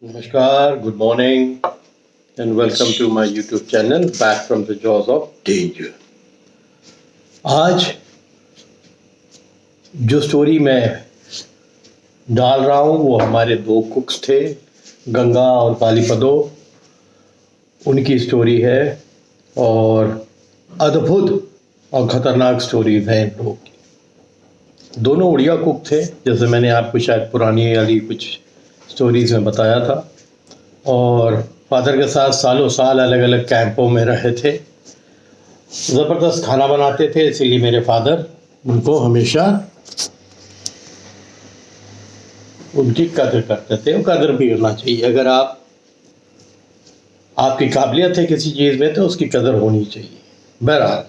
Namaskar, good morning, and welcome to my YouTube channel, Back from the Jaws of Danger. आज जो story मैं डाल रहा हूँ वो हमारे दो कुक्स थे, गंगा और कालीपदो। उनकी स्टोरी है और अद्भुत और ख़तरनाक स्टोरीज हैं इन लोगों की। दोनों उड़िया कुक थे, जैसे मैंने आपको शायद पुरानी वाली कुछ स्टोरीज में बताया था, और फादर के साथ सालों साल अलग अलग कैंपों में रहे थे। ज़बरदस्त खाना बनाते थे, इसीलिए मेरे फादर उनको हमेशा उनकी कदर करते थे। और कदर भी करना चाहिए। अगर आपकी काबिलियत है किसी चीज़ में तो उसकी कदर होनी चाहिए। बहरहाल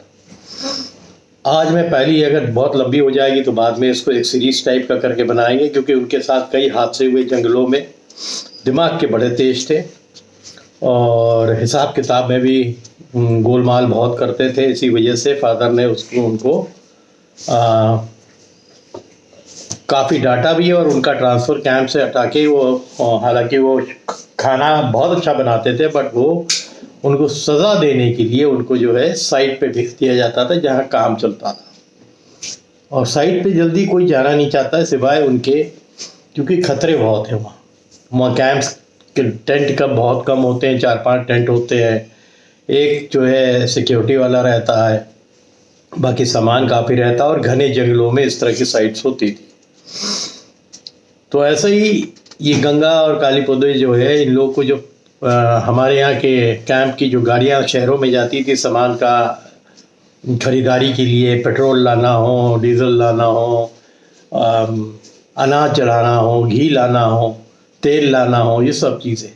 आज मैं पहली, अगर बहुत लंबी हो जाएगी तो बाद में इसको एक सीरीज टाइप का करके बनाएंगे, क्योंकि उनके साथ कई हादसे हुए जंगलों में। दिमाग के बड़े तेज थे और हिसाब किताब में भी गोलमाल बहुत करते थे। इसी वजह से फादर ने उनको काफ़ी डांटा भी, और उनका ट्रांसफ़र कैंप से हटा के वो, हालांकि वो खाना बहुत अच्छा बनाते थे, बट वो उनको सज़ा देने के लिए उनको जो है साइट पे भेज दिया जाता था जहाँ काम चलता था। और साइट पे जल्दी कोई जाना नहीं चाहता सिवाय उनके, क्योंकि खतरे बहुत हैं वहाँ कैंप्स के टेंट कब बहुत कम होते हैं, 4-5 टेंट होते हैं। एक जो है सिक्योरिटी वाला रहता है, बाकी सामान काफ़ी रहता है, और घने जंगलों में इस तरह की साइट्स होती थी। तो ऐसे ही ये गंगा और कालीपदो जो है, इन लोगों को जो हमारे यहाँ के कैंप की जो गाड़ियाँ शहरों में जाती थी सामान का खरीदारी के लिए, पेट्रोल लाना हो, डीजल लाना हो, अनाज चढ़ाना हो, घी लाना हो, तेल लाना हो, ये सब चीज़ें,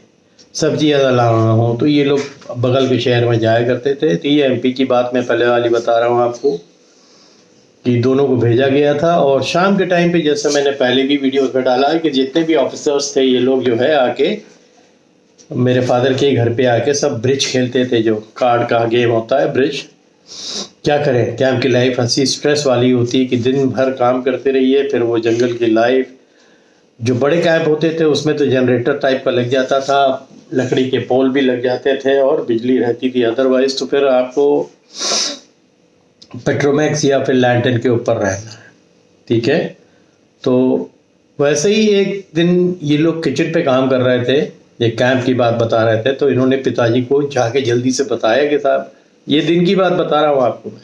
सब्जियाँ लाना हो, तो ये लोग बगल के शहर में जाया करते थे। तो ये एमपी की बात मैं पहले वाली बता रहा हूँ आपको, कि दोनों को भेजा गया था। और शाम के टाइम पे, जैसे मैंने पहले भी वीडियो में डाला है, कि जितने भी ऑफिसर्स थे ये लोग जो है आके मेरे फादर के घर पे आके सब ब्रिज खेलते थे, जो कार्ड का गेम होता है ब्रिज। क्या करें, कैंप की लाइफ ऐसी स्ट्रेस वाली होती है कि दिन भर काम करते रहिए, फिर वो जंगल की लाइफ। जो बड़े कैंप होते थे उसमें तो जनरेटर टाइप का लग जाता था, लकड़ी के पोल भी लग जाते थे और बिजली रहती थी। अदरवाइज तो फिर आपको पेट्रोमैक्स या फिर लैंटर्न के ऊपर रहना है, ठीक है। तो वैसे ही एक दिन ये लोग किचन पे काम कर रहे थे, ये कैंप की बात बता रहे थे, तो इन्होंने पिताजी को जाके जल्दी से बताया कि साहब, ये दिन की बात बता रहा हूँ आपको मैं,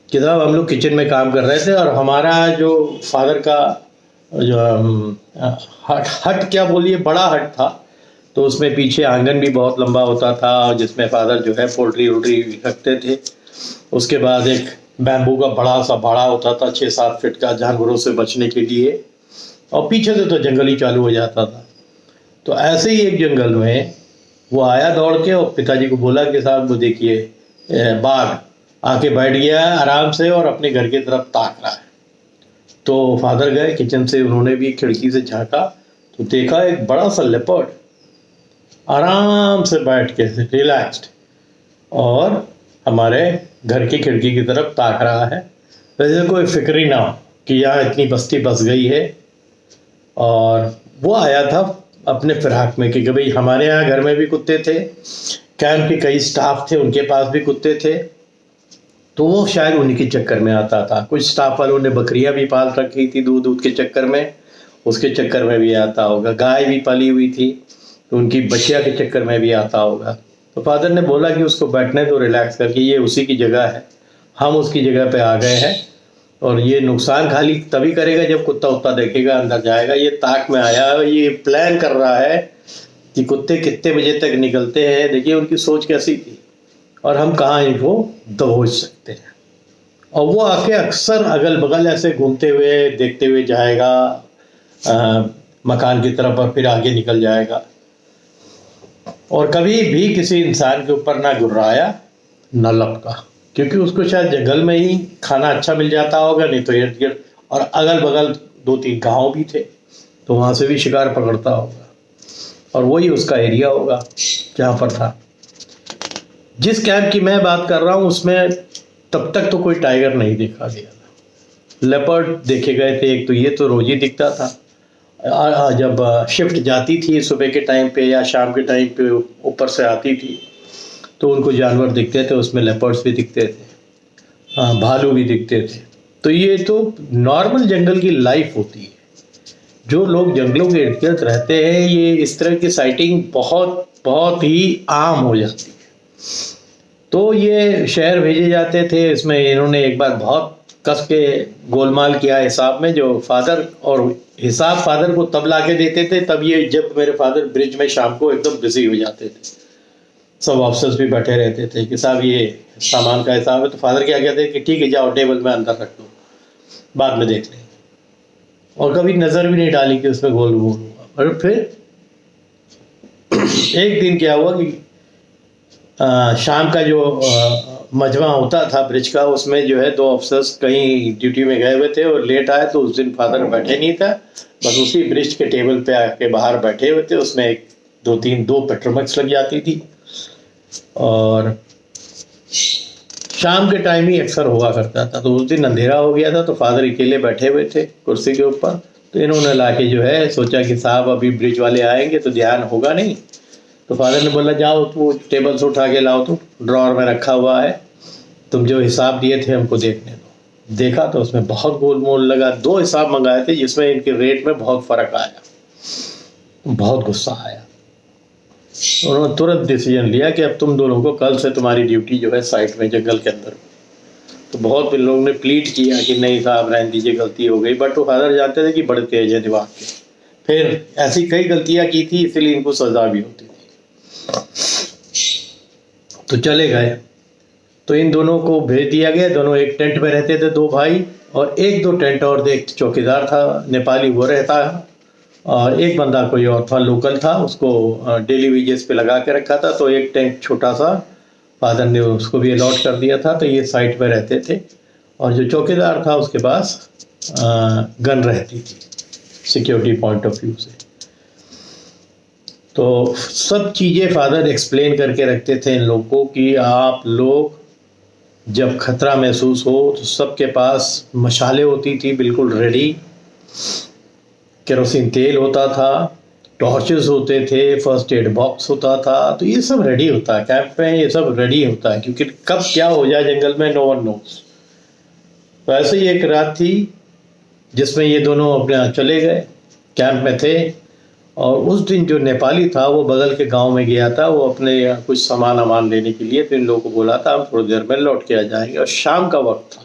कि साहब हम लोग किचन में काम कर रहे थे, और हमारा जो फादर का जो हट क्या बोलिए, बड़ा हट था। तो उसमें पीछे आंगन भी बहुत लंबा होता था, और जिसमें फादर जो है पोल्ट्री वोल्ट्री रखते थे। उसके बाद एक बैम्बू का बड़ा सा बाड़ा होता था 6-7 फीट का, जानवरों से बचने के लिए, और पीछे से तो जंगल ही चालू हो जाता था। तो ऐसे ही एक जंगल में वो आया दौड़ के, और पिताजी को बोला कि साहब वो देखिए बाघ आके बैठ गया है आराम से और अपने घर की तरफ ताक रहा है। तो फादर गए किचन से, उन्होंने भी खिड़की से झांका तो देखा एक बड़ा सा लेपर्ड आराम से बैठ के रिलैक्स्ड, और हमारे घर की खिड़की की तरफ ताक रहा है। वैसे कोई फिक्र ही ना हो कि यहाँ इतनी बस्ती बस गई है। और वो आया था अपने फिराक में, क्योंकि भाई हमारे यहाँ घर में भी कुत्ते थे, कैंप के कई स्टाफ थे उनके पास भी कुत्ते थे, तो वो शायद उन्हीं के चक्कर में आता था। कुछ स्टाफ वालों ने बकरियां भी पाल रखी थी दूध के चक्कर में, उसके चक्कर में भी आता होगा। गाय भी पाली हुई थी तो उनकी बच्चिया के चक्कर में भी आता होगा। तो फादर ने बोला कि उसको बैठने दो रिलैक्स करके, ये उसी की जगह है, हम उसकी जगह पे आ गए हैं, और ये नुकसान खाली तभी करेगा जब कुत्ता उत्ता देखेगा, अंदर जाएगा। ये ताक में आया है, ये प्लान कर रहा है कि कुत्ते कितने बजे तक निकलते हैं। देखिए उनकी सोच कैसी थी, और हम कहाँ इनको दबोच सकते हैं। और वो आके अक्सर अगल बगल ऐसे घूमते हुए देखते हुए जाएगा मकान की तरफ, और फिर आगे निकल जाएगा, और कभी भी किसी इंसान के ऊपर ना गुर्राया ना लपका, क्योंकि उसको शायद जंगल में ही खाना अच्छा मिल जाता होगा, नहीं तो इर्द गिर्द, और अगल बगल 2-3 गांव भी थे तो वहाँ से भी शिकार पकड़ता होगा, और वही उसका एरिया होगा जहाँ पर था। जिस कैंप की मैं बात कर रहा हूँ उसमें तब तक तो कोई टाइगर नहीं देखा गया था। लेपर्ड देखे गए थे एक, तो ये तो रोज ही दिखता था। जब शिफ्ट जाती थी सुबह के टाइम पे या शाम के टाइम पे ऊपर से आती थी, तो उनको जानवर दिखते थे, उसमें लेपर्ड्स भी दिखते थे, भालू भी दिखते थे। तो ये तो नॉर्मल जंगल की लाइफ होती है। जो लोग जंगलों के इर्द गिर्द रहते हैं, ये इस तरह की साइटिंग बहुत बहुत ही आम हो जाती है। तो ये शहर भेजे जाते थे। इसमें इन्होंने एक बार बहुत कस के गोलमाल किया हिसाब में, जो फादर, और हिसाब फादर को तब ला के देते थे तब ये जब मेरे फादर ब्रिज में शाम को एकदम बिजी हो जाते थे। सब ऑफिसर्स भी बैठे रहते थे कि साहब ये सामान का हिसाब है, तो फादर क्या कहते हैं कि ठीक है जाओ टेबल में अंदर रख दो, बाद में देख लेंगे। और कभी नज़र भी नहीं डाली कि उसमें गोल गोल हुआ। और फिर एक दिन क्या हुआ कि शाम का जो मजमा होता था ब्रिज का, उसमें जो है 2 ऑफिसर्स कहीं ड्यूटी में गए हुए थे और लेट आए, तो उस दिन फादर बैठे नहीं था, बस उसी ब्रिज के टेबल पे आके बाहर बैठे हुए थे। उसमें 2 पेट्रोमैक्स लग जाती थी, और शाम के टाइम ही अक्सर हुआ करता था। तो उस दिन अंधेरा हो गया था, तो फादर अकेले बैठे हुए थे कुर्सी के ऊपर। तो इन्होंने लाके जो है सोचा कि साहब अभी ब्रिज वाले आएंगे तो ध्यान होगा नहीं। तो फादर ने बोला जाओ तो टेबल से उठा के लाओ, तो ड्रॉर में रखा हुआ है, तुम जो हिसाब दिए थे हमको देखने दो। देखा तो उसमें बहुत गोलमोल लगा। 2 हिसाब मंगाए थे जिसमें इनके रेट में बहुत फ़र्क आया। बहुत गुस्सा आया। उन्होंने तुरंत डिसीजन लिया कि अब तुम दोनों को कल से तुम्हारी ड्यूटी जो है साइट में जंगल के अंदर। तो बहुत लोगों ने प्लीट किया कि नहीं साहब रहने दीजिए, गलती हो गई, बट वो फादर जानते थे कि बड़े तेज है दिमाग के। फिर ऐसी कई गलतियां की थी, इसलिए इनको सजा भी होती थी। तो चले गए। तो इन दोनों को भेज दिया गया। दोनों एक टेंट में रहते थे, 2 भाई, और 1-2 टेंट और एक चौकीदार था नेपाली, वो रहता है, और एक बंदा कोई और था लोकल था, उसको डेली वेजेस पे लगा के रखा था। तो एक टेंट छोटा सा फादर ने उसको भी अलॉट कर दिया था। तो ये साइट पे रहते थे, और जो चौकीदार था उसके पास गन रहती थी सिक्योरिटी पॉइंट ऑफ व्यू से। तो सब चीज़ें फादर एक्सप्लेन करके रखते थे इन लोगों को कि आप लोग जब खतरा महसूस हो तो सबके पास मशाले होती थी बिल्कुल रेडी, केरोसिन तेल होता था, टॉर्चेस होते थे, फर्स्ट एड बॉक्स होता था। तो ये सब रेडी होता है कैंप में, ये सब रेडी होता है, क्योंकि कब क्या हो जाए जंगल में नो वन नोस। तो ऐसे ही एक रात थी जिसमें ये दोनों अपने चले गए, कैंप में थे। और उस दिन जो नेपाली था वो बगल के गांव में गया था, वो अपने कुछ सामान अमान लेने के लिए। तो इन लोगों को बोला था हम थोड़ी देर में लौट के आ जाएंगे। और शाम का वक्त था,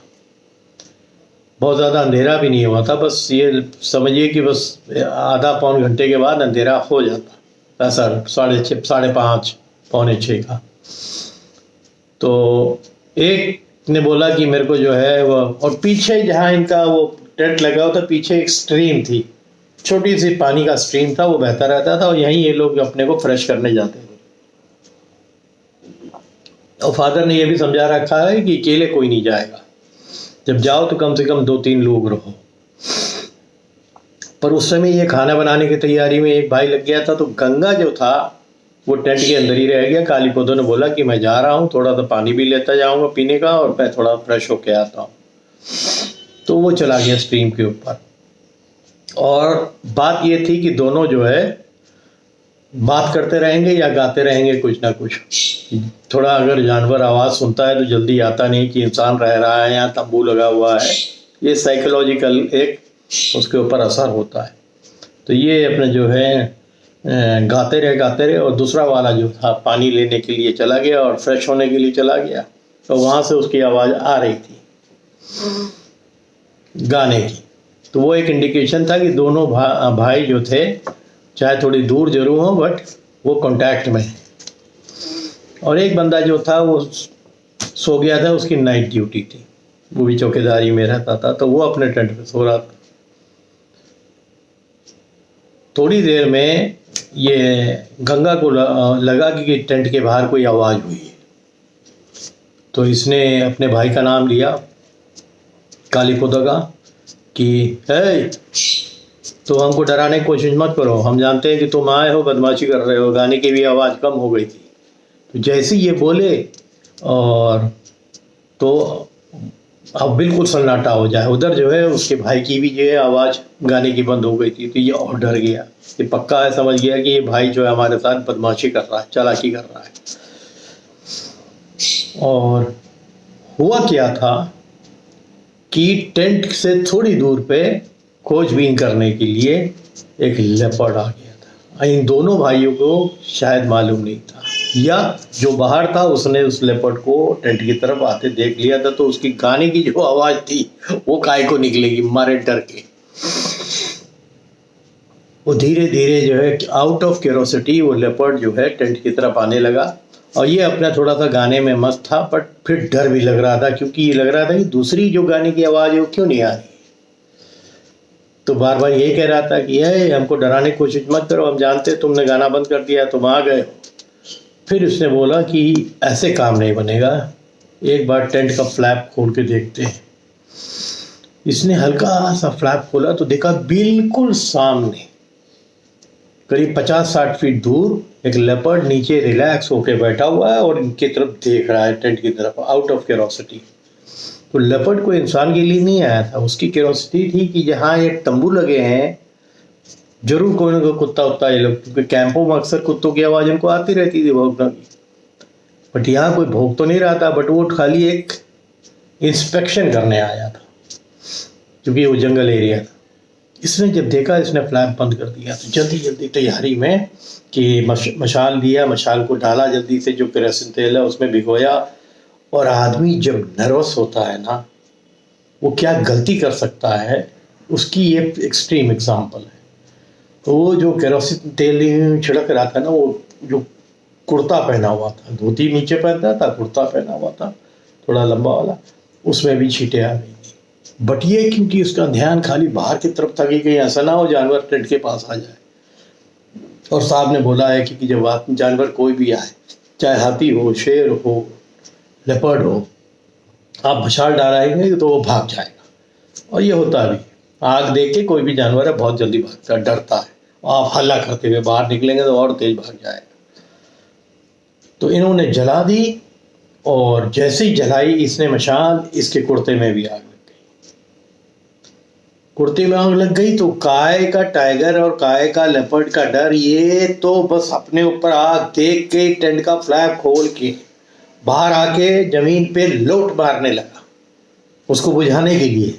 बहुत ज़्यादा अंधेरा भी नहीं हुआ था, बस ये समझिए कि बस आधा पौन घंटे के बाद अंधेरा हो जाता, ऐसा 6:30 5:30 6:45 का। तो एक ने बोला कि मेरे को जो है वो, और पीछे जहाँ इनका वो टेंट लगा हुआ था पीछे एक स्ट्रीम थी, छोटी सी पानी का स्ट्रीम था, वो बहता रहता था, और यहीं ये लोग अपने को फ्रेश करने जाते थे। और फादर ने ये भी समझा रखा है कि अकेले कोई नहीं जाएगा, जब जाओ तो कम से कम 2-3 लोग रहो। पर उस समय ये खाना बनाने की तैयारी में एक भाई लग गया था, तो गंगा जो था वो टेंट के अंदर ही रह गया। कालीपदो ने बोला कि मैं जा रहा हूँ, थोड़ा सा पानी भी लेता जाऊँगा पीने का, और मैं थोड़ा फ्रेश होके आता हूँ। तो वो चला गया स्ट्रीम के ऊपर। और बात ये थी कि दोनों जो है बात करते रहेंगे या गाते रहेंगे कुछ ना कुछ। थोड़ा अगर जानवर आवाज़ सुनता है तो जल्दी आता नहीं कि इंसान रह रहा है या तंबू लगा हुआ है, ये साइकोलॉजिकल एक उसके ऊपर असर होता है। तो ये अपने जो है गाते रहे, और दूसरा वाला जो था पानी लेने के लिए चला गया और फ्रेश होने के लिए चला गया। तो वहाँ से उसकी आवाज़ आ रही थी गाने की। तो वो एक इंडिकेशन था कि दोनों भाई जो थे चाहे थोड़ी दूर जरूर हो बट वो कांटेक्ट में है। और एक बंदा जो था वो सो गया था, उसकी नाइट ड्यूटी थी, वो भी चौकीदारी में रहता था, तो वो अपने टेंट में सो रहा था। थोड़ी देर में ये गंगा को लगा कि टेंट के बाहर कोई आवाज़ हुई है। तो इसने अपने भाई का नाम लिया कालीपदो का कि है तो हमको डराने की कोशिश मत करो, हम जानते हैं कि तुम आए हो, बदमाशी कर रहे हो। गाने की भी आवाज़ कम हो गई थी। तो जैसे ये बोले और तो अब बिल्कुल सन्नाटा हो जाए। उधर जो है उसके भाई की भी जो है आवाज़ गाने की बंद हो गई थी, तो ये और डर गया। ये पक्का है, समझ गया कि ये भाई जो है हमारे साथ बदमाशी कर रहा है, चालाकी कर रहा है। और हुआ क्या था कि टेंट से थोड़ी दूर पे खोजबीन करने के लिए एक लेपर्ड आ गया था। इन दोनों भाइयों को शायद मालूम नहीं था, या जो बाहर था उसने उस लेपर्ड को टेंट की तरफ आते देख लिया था, तो उसकी गाने की जो आवाज़ थी वो काय को निकलेगी, मारे डर के। वो धीरे धीरे जो है आउट ऑफ क्यूरोसिटी वो लेपर्ड जो है टेंट की तरफ आने लगा, और ये अपना थोड़ा सा गाने में मस्त था, बट फिर डर भी लग रहा था, क्योंकि ये लग रहा था कि दूसरी जो गाने की आवाज़ है वो क्यों नहीं आ रही। तो बार बार ये कह रहा था कि है हमको डराने की कोशिश मत करो, हम जानते तुमने गाना बंद कर दिया, तुम आ गए हो। फिर उसने बोला कि ऐसे काम नहीं बनेगा, एक बार टेंट का फ्लैप खोल के देखते हैं। इसने हल्का सा फ्लैप खोला तो देखा बिल्कुल सामने करीब 50-60 फीट दूर एक लेपर्ड नीचे रिलैक्स होके बैठा हुआ है और इनकी तरफ देख रहा है, टेंट की तरफ, आउट ऑफ क्यूरोसिटी। तो लेपर्ड को इंसान के लिए नहीं आया था, उसकी क्यूरोसिटी थी कि जहाँ ये तंबू लगे हैं जरूर कोई ना कोई कुत्ता उत्ता ये लोग, क्योंकि कैंपों में अक्सर कुत्तों की आवाज़ इनको आती रहती थी भौंकने की। बट यहाँ कोई भौंक तो नहीं रहा था, बट वो खाली एक इंस्पेक्शन करने आया था, क्योंकि वो जंगल एरिया था। इसने जब देखा, इसने फ्लैप बंद कर दिया, तो जल्दी जल्दी तैयारी में कि मशाल लिया, मशाल को डाला जल्दी से, जो केरोसिन तेल है उसमें भिगोया। और आदमी जब नर्वस होता है ना, वो क्या गलती कर सकता है, उसकी ये एक्सट्रीम एग्जाम्पल है। तो वो जो केरोसिन तेल छिड़क रहा था ना, वो जो कुर्ता पहना हुआ था, धोती नीचे पहनता था, कुर्ता पहना हुआ था थोड़ा लंबा वाला, उसमें भी छींटे आ गई। बट ये क्योंकि उसका ध्यान खाली बाहर की तरफ था कि कहीं ऐसा ना हो जानवर टेंट के पास आ जाए। और साहब ने बोला है कि जब जानवर कोई भी आए, चाहे हाथी हो, शेर हो, लेपर्ड हो, आप मशाल डालेंगे तो वो भाग जाएगा। और ये होता भी, आग देख के कोई भी जानवर है बहुत जल्दी भागता है, डरता है। आप हल्ला करते हुए बाहर निकलेंगे तो और तेज भाग जाएगा। तो इन्होंने जला दी, और जैसे ही जलाई इसने मशाल, इसके कुर्ते में भी आग लग गई। कुर्ते में आग लग गई तो काय का टाइगर और काय का लेपर्ड का डर, ये तो बस अपने ऊपर आग देख के टेंट का फ्लैप खोल के बाहर आके जमीन पे लोट मारने लगा उसको बुझाने के लिए।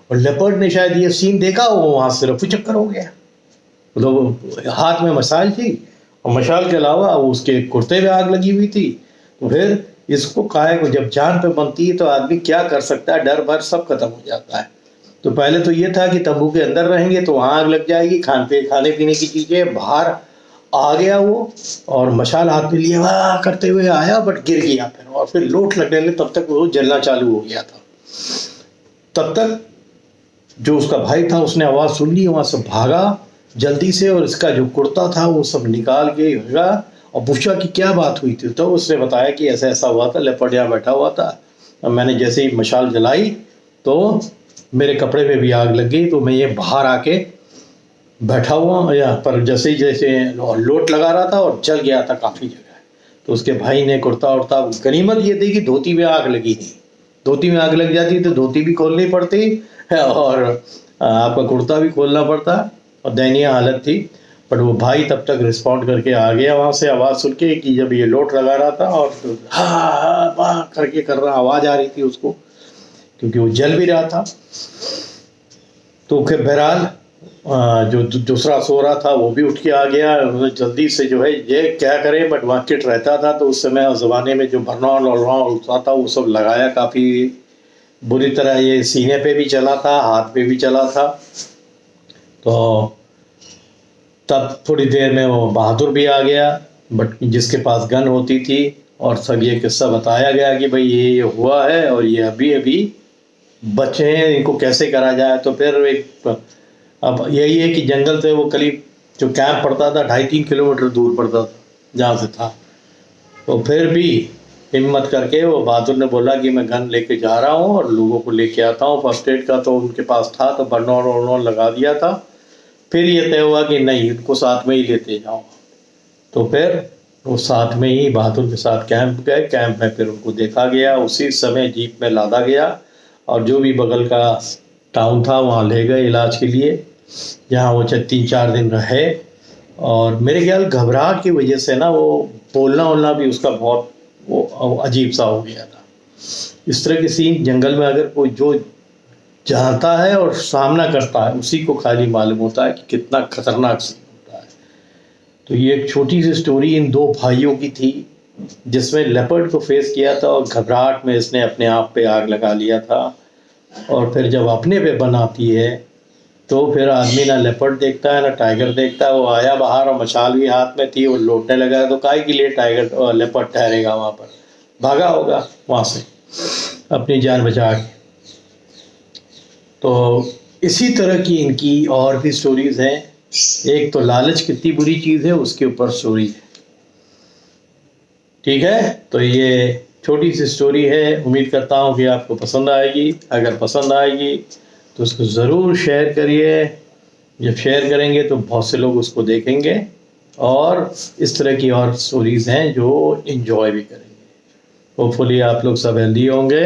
और लेपर्ड ने शायद ये सीन देखा, वो वहां से रफू चक्कर हो गया। मतलब हाथ में मशाल थी, और मशाल के अलावा उसके कुर्ते में आग लगी हुई थी। तो फिर इसको काय को जब जान पे बनती है तो आदमी क्या कर सकता है, डर भर सब खत्म हो जाता है। तो पहले तो ये था कि तंबू के अंदर रहेंगे तो वहां आग लग जाएगी, खाने पीने की चीजें, बाहर आ गया वो, और मशाल हाथ में लिए वाह करते हुए आया, बट गिर गया और फिर लोट लगने लगे। तब तक वो जलना चालू हो गया था। तब तक जो उसका भाई था उसने आवाज़ सुन ली, वहाँ से भागा जल्दी से, और इसका जो कुर्ता था वो सब निकाल के लगा और पूछा कि क्या बात हुई थी। तो उसने बताया कि ऐसा ऐसा हुआ था, लेपर्ड यहाँ बैठा हुआ था, और मैंने जैसे ही मशाल जलाई तो मेरे कपड़े पे भी आग लग गई, तो मैं ये बाहर आके बैठा हुआ यहाँ पर, जैसे लोट लगा रहा था और जल गया था काफ़ी जगह। तो उसके भाई ने कुर्ता उड़ता, गनीमत ये थी कि धोती में आग लगी थी, धोती में आग लग जाती तो धोती भी खोलनी पड़ती और आपका कुर्ता भी खोलना पड़ता, और दयनीय हालत थी। बट वो भाई तब तक रिस्पॉन्ड करके आ गया वहाँ से, आवाज़ सुन के कि जब ये लोट लगा रहा था, और हा हा वाह करके कर रहा, आवाज़ आ रही थी उसको, क्योंकि वो जल भी रहा था। तो फिर बहरहाल जो दूसरा सो रहा था वो भी उठ के आ गया, जल्दी से जो है ये क्या करे, बट वहाँ किट रहता था तो उस समय उस ज़माने में जो बर्नॉल होता था वो सब लगाया, काफ़ी बुरी तरह ये सीने पे भी चला था, हाथ पे भी चला था। तो तब थोड़ी देर में वो बहादुर भी आ गया, बट जिसके पास गन होती थी, और सब ये किस्सा बताया गया कि भाई ये हुआ है और ये अभी अभी बचे हैं, इनको कैसे करा जाए। तो फिर एक अब यही है कि जंगल से वो करीब जो कैंप पड़ता था 2.5-3 किलोमीटर दूर पड़ता था जहाँ से था। तो फिर भी हिम्मत करके वो बहादुर ने बोला कि मैं गन लेके जा रहा हूँ और लोगों को लेके आता हूँ। फर्स्ट एड का तो उनके पास था, तो बर्नॉल लगा दिया था। फिर ये तय हुआ कि नहीं, उनको साथ में ही लेते जाओ। तो फिर वो साथ में ही बहादुर के साथ कैंप गए। कैंप में फिर उनको देखा गया, उसी समय जीप में लादा गया और जो भी बगल का टाउन था वहाँ ले गए इलाज के लिए, जहाँ वो 3-4 दिन रहे। और मेरे ख्याल घबराहट की वजह से ना वो बोलना वोलना भी उसका बहुत वो अजीब सा हो गया था। इस तरह के सीन जंगल में अगर कोई जो जानता है और सामना करता है उसी को खाली मालूम होता है कि कितना खतरनाक सीन होता है। तो ये एक छोटी सी स्टोरी इन 2 भाइयों की थी जिसमें लेपर्ड को फेस किया था और घबराहट में इसने अपने आप पे आग लगा लिया था। और फिर जब अपने पे बनाती है तो फिर आदमी ना लेपर्ड देखता है ना टाइगर देखता है। वो आया बाहर और मशाल भी हाथ में थी, वो लौटने लगा तो काहे के लिए टाइगर और लेपर्ड ठहरेगा वहाँ पर, भागा होगा वहाँ से अपनी जान बचा के। तो इसी तरह की इनकी और भी स्टोरीज हैं। एक तो लालच कितनी बुरी चीज़ है उसके ऊपर स्टोरी है। ठीक है, तो ये छोटी सी स्टोरी है, उम्मीद करता हूँ कि आपको पसंद आएगी। अगर पसंद आएगी तो उसको ज़रूर शेयर करिए। जब शेयर करेंगे तो बहुत से लोग उसको देखेंगे और इस तरह की और स्टोरीज़ हैं जो एंजॉय भी करेंगे। होपफुली आप लोग सब हेल्दी होंगे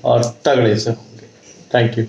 और तगड़े से होंगे। Thank you.